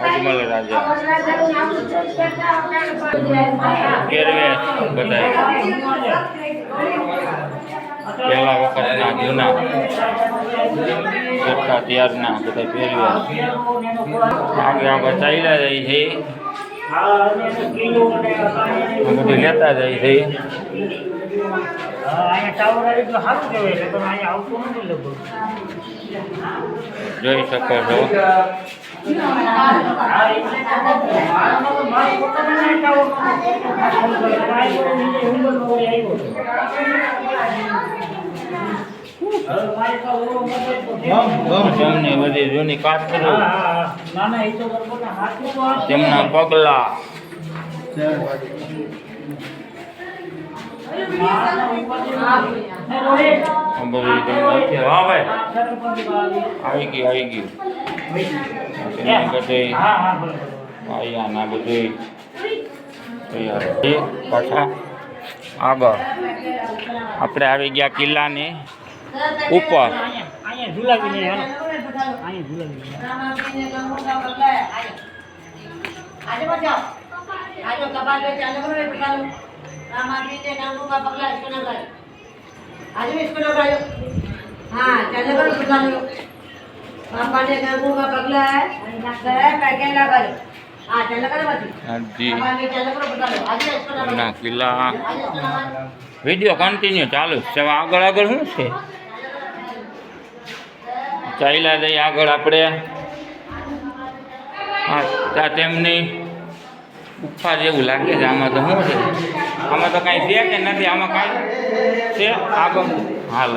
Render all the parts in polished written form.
અજમલ રાજા કેરવેશ બધા પહેલા વખતના જૂના ત્યારના બધા પહેરવેશ આગળ આગળ ચાલ્યા જાય છે બધું લેતા જાય છે જોઈ શકો છો તમને બધી જૂની કાસ્ટરો તેમના પગલા આવી ગયું બધું પાછા આગળ આપણે આવી ગયા કિલ્લાની ઉપર કિલ્લા વિડીયો કન્ટિન્યુ ચાલુ છે આગળ આગળ શું છે ચાલ્યા જઈએ આગળ આપણે ત્યાં તેમની ગુફા જેવું લાગે છે આમાં તો શું છે આમાં તો કાંઈ છે કે નથી આમાં કાંઈ છે આગળ હાલ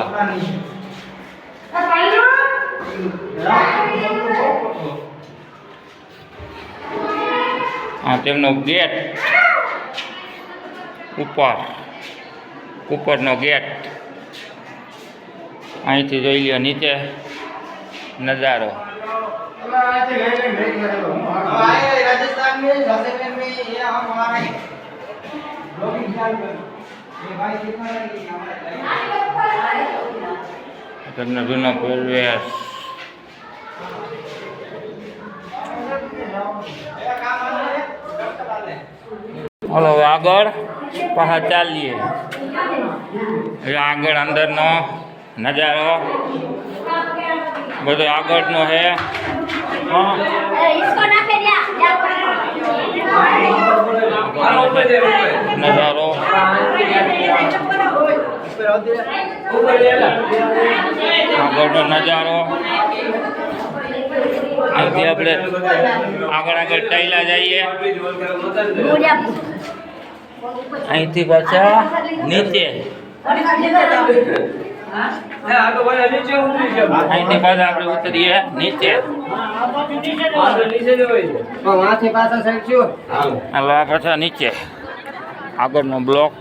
હા તેમનો ગેટ ઉપરનો ગેટ અહીંથી જોઈ લ્યો નીચે નજારો તમને જૂનો પહેરવેશ હલો આગળ પાછા ચાલીએ આગળ અંદરનો નજારો બધો આગળનો છે નજારો આગળનો નજારો અહીંથી આપણે આગળ ચાલ્યા જઈએ અહીંથી પાછા નીચે અહીંથી પાછા આપણે ઉતરીએ નીચે પાછા નીચે આગળનો બ્લોક